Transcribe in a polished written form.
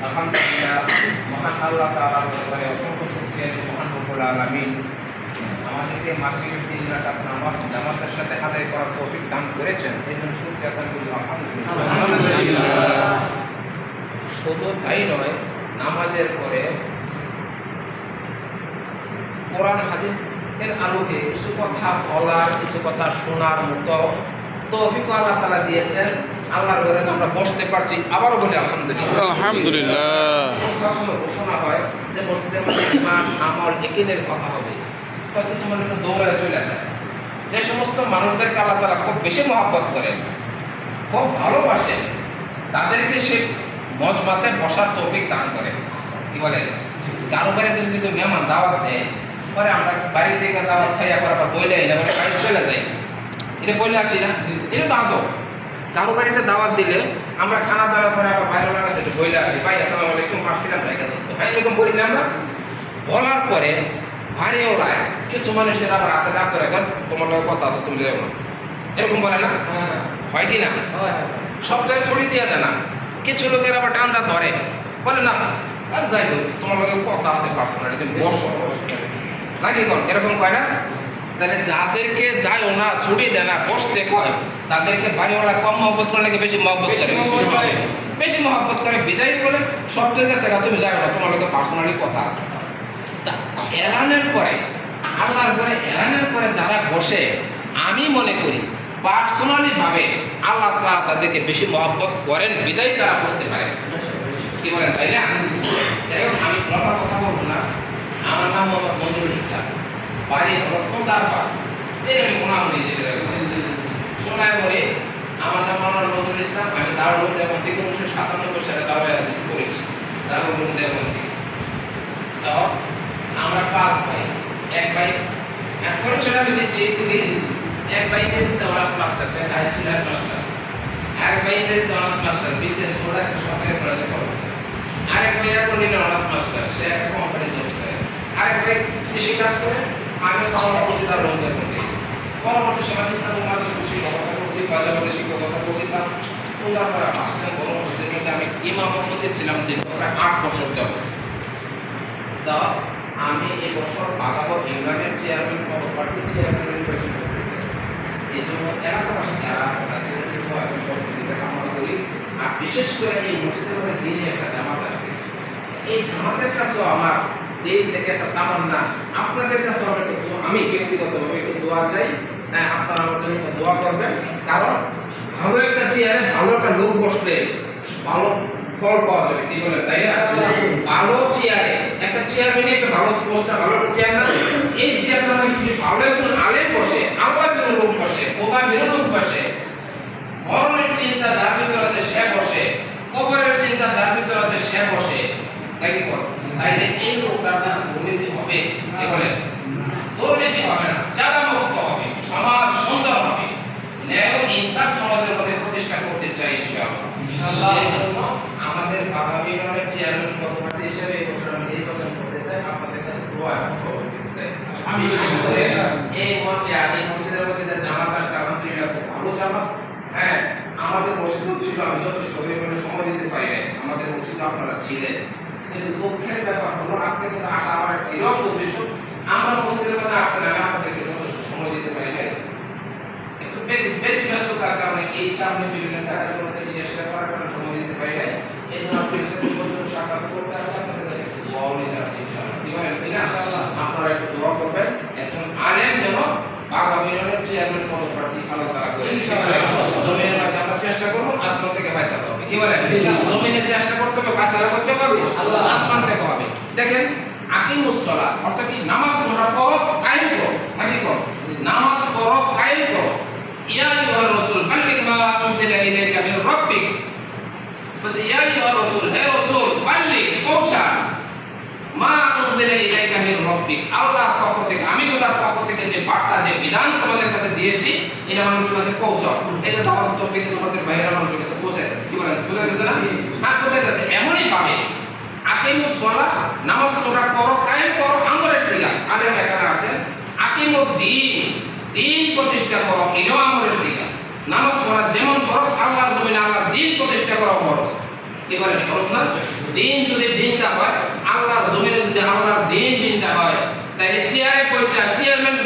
আলহামদুলিল্লাহ, মহান আল্লাহ তাআলার দরবারে অসংখ্য শুকরিয়া যে মহান রব্বুল আলামিন আমাদেরকে মাগরিবের 3 রাকাত নামাজ জামাতের সাথে আদায় করার তৌফিক দান করেছেন। এই জন্য শুকরিয়া আদায় করি আলহামদুলিল্লাহ। শুধু তাই নয়, নামাজের পরে কোরআন হাদিসের আলোকে কিছু কথা বলার, কিছু কথা শোনার মতো তৌফিক আল্লাহ তাআলা দিয়েছেন। আল্লাহর ঘরে আমরা বসতে পারছি, আবারও বলি আলহামদুলিল্লাহ। আলহামদুলিল্লাহ। কখনো ঘোষণা হয় যে মসজিদের মধ্যে ইমান আমল একিনের কথা হবে, তো কিছু মানুষ দৌড়ে চলে যায়। যে সমস্ত মানুষদেরকে আল্লাহ তাআলা খুব বেশি মহব্বত করেন, খুব ভালোবাসেন, তাদেরকে সে মজমাতে বসার তৌফিক দান করেন। কি বলে, কারো বাড়িতে যদি কেউ মেহমান দাওয়াত দেয়, পরে আমরা বাড়ি থেকে দাওয়াত খাইয়া পর আবার বইলে না বলে বাড়ি চলে যাই, এটা বলে আসি না, এটা তো আদব। কারো বাড়িতে দাওয়াত দিলে আমরা খানা দাওয়ার পরে আবার বাইরে কাছে বইলে আসি, ভাই আসসালামু আলাইকুম, আসছিলাম জায়গা দোস্ত, ভাই এরকম বলি না আমরা। বলার পরে ভারী ওলায় কিছু মানুষের আবার হাতে ডাক করে, এখন তোমার লোক কথা আছে, তুমি যাও না, এরকম বলে না, হয় কি না? সব জায়গায় ছড়িয়ে দেওয়া যায় না। কিছু লোকের আবার টান্দা ধরে, বলে না আর যাই হোক তোমার লোকের কথা আছে পার্সোনালি, তুমি বসো নাকি কর, এরকম কয় না? তাহলে যাদেরকে যায় না, ছুটি দেয় না, বসতে কয়, তাদেরকে বাড়িওয়ালা কম মহব্বত করে নাকি বেশি মহব্বত করে? বেশি মহব্বত করে। বিদায় করে সব জায়গায় শেখা, তুমি যাই না, তোমার লোকের পার্সোনালি কথা আছে। তা এলানের পরে, আল্লাহর পরে এলানের পরে যারা বসে, আমি মনে করি পার্সোনালি ভাবে আল্লাহ তাআলা তাদেরকে বেশি মহব্বত করেন, বিদায় তারা বসতে পারে। কি বলেন, তাই না? যাই হোক, আমি লম্বা কথা বলবো না। আমার নাম মোহাম্মদ মঞ্জুরুল ইসলাম, বাড়ি হলো কোন্দারপাড়, যে আমি কোনামুড়ি যেটা শোনায় বলি। আমার নাম মোহাম্মদ মঞ্জুরুল ইসলাম। আমি দারুল উলুম দেওবন্দ থেকে 1997 সালে দাওরায়ে হাদিস পড়েছি, দারুল উলুম দেওবন্দ থেকে। তো আমরা 5 ভাই, এক ভাই পরিচয় আমি দিচ্ছি প্লিজ। এক ভাই ইংরেজিতে অনার্স মাস্টার্স, হাই স্কুলের মাস্টার। আরেক ভাই ইংরেজিতে অনার্স মাস্টার, বিশেষ সোডা একটা সরকারি কলেজে পড়াচ্ছে। আরেক ভাই অ্যাকাউন্টিং অনার্স মাস্টার, সে একটা কোম্পানি জব করে। আরেক ভাই কৃষি কাজ করে। আমি পরবর্তী দারুল উলুম দেওবন্দ থেকে পরবর্তী সময় ইসলামিক মাদ্রাসায় শিক্ষকতা করছি, বাজারে শিক্ষকতা করছিলাম। তারপরে আসলে বড় মসজিদের মধ্যে আমি ইমামতি ছিলাম প্রায় 8 বছর যাবত। তো আমি এই বছর বাগাবো ইউনিয়নের চেয়ারম্যান পদপ্রার্থী, চেয়ারম্যান নির্বাচন করেছি। এই জন্য এলাকাবাসী যারা আছে তাদের কাছে এখন সহযোগিতা কামনা করি। আর বিশেষ করে এই মসজিদের মধ্যে দিনে একটা জামাত আছে, এই জামাতের কাছেও আমার দিল থেকে একটা তামান্না, আপনাদের কাছে আমি ব্যক্তিগতভাবে একটু দোয়া চাই। হ্যাঁ, আপনারা আমার জন্য দোয়া করবেন, কারণ ভালো একটা চেয়ারে ভালো একটা লোক বসলে ভালো ফল পাওয়া যাবে। কি বলেন, তাই না? ভালো চেয়ারে একটা চেয়ারম্যান, একটা ভালো পোস্টটা, ভালো একটা চেয়ার না, এই চেয়ারটা মানে যদি ভালো একজন আলেম বসে, আল্লাহ যেন লোক বসে, খোদা বেরো লোক বসে, মরণের চিন্তা যার ভিতর আছে সে বসে, কবরের চিন্তা যার ভিতর আছে সে বসে, নাকি বল? তাইলে এই লোকটার দ্বারা দুর্নীতি হবে? কি বলেন? দুর্নীতি হবে না, যারা মুক্ত হবে, সমাজ সুন্দর হবে, ন্যায় ও ইনসাফ সমাজের মধ্যে প্রতিষ্ঠা করতে চাই ইনশাআল্লাহ। এই জন্য আমাদের বাগাবী ইউনিয়নের চেয়ারম্যান পদপ্রার্থী হিসেবে এই বছর আমি নির্বাচন করতে চাই। আপনাদের কাছে দোয়া এবং সহযোগিতা চাই। বিশেষ করে এই মসজিদের মধ্যে যে জামাত আছে, আলহামদুলিল্লাহ খুব ভালো জামাত। হ্যাঁ, আমাদের মসজিদ ছিল, আমি যথেষ্ট পরিমাণে সময় দিতে পারি নাই, আমাদের মসজিদে আপনারা ছিলেন। কিন্তু দুঃখের ব্যাপার হলো আজকে কিন্তু আসা আমার বিরোধ উদ্দেশ্য, আমরা মসজিদের মধ্যে আসলে আমি আপনাদেরকে যথেষ্ট সময় দিতে পারি নাই, একটু বেশি ব্যস্ততার কারণে এই সামনে বিভিন্ন জায়গাগুলোতে নিয়ে আসলে করার কারণে সময় দিতে পারি নাই। এই জন্য আপনাদের সাথে সরাসরি সাক্ষাৎ করতে আসলে আপনাদের কাছে একটু দোয়াও নিতে আসছি ইনশাআল্লাহ। কি বলেন, ইনশাআল্লাহ আপনারা একটু দোয়া করবেন, একজন আলেম যেন বাগাবী ইউনিয়নের চেয়ারম্যান পদপ্রার্থী আল্লাহ তাআলা করেন ইনশাআল্লাহ। জমিনের মধ্যে আমরা চেষ্টা করব, আসমান থেকে ফয়সালা হবে। কি বলেন, জমিনে চেষ্টা করতে হবে, ফয়সালা করতে হবে আল্লাহ, আসমান থেকে হবে। দেখেন, আকিমুস সালাত অর্থাৎ কি, নামাজ তোমরা পড়ো, কায়েম করো, নাকি করো, নামাজ পড়ো, কায়েম করো। ইয়া আইয়ুহার রাসূল বাল্লিগ মা উনজিলা ইলাইকা মির রাব্বিক, বলছে ইয়া আইয়ুহার রাসূল, হে রাসূল, বাল্লিগ পৌঁছা, মা উনজিলা ইলাইকা মির রাব্বিক, আল্লাহর পক্ষ থেকে, আমি খোদার পক্ষ থেকে যে বার্তা, যে বিধান তোমাদের কাছে দিয়েছি, এটা মানুষের কাছে পৌঁছাও। এটা দাওয়াত তৌফিক তোমাদের বাইরে মানুষের কাছে পৌঁছাইতেছে। কি বলেন, বুঝাইতেছে না? হ্যাঁ, পৌঁছাইতেছে। এমনই ভাবে আকিমুস সালাত, নামাজ তোমরা পড়ো, কায়েম করো, আমরের সিগা, আলেম এখানে আছেন। আকিমুদ দ্বীন, দ্বীন প্রতিষ্ঠা করো, এটাও আমরের সিগা। নামাজ পড়া যেমন ফরজ, আল্লাহর জমিনে আল্লাহর দ্বীন প্রতিষ্ঠা করা ফরজ। কি বলেন, ফরজ না? দিন যদি জিন্দা হয়, আল্লাহর জমিনে যদি আল্লাহর দিন জিন্দা হয়, তাহলে চেয়ারে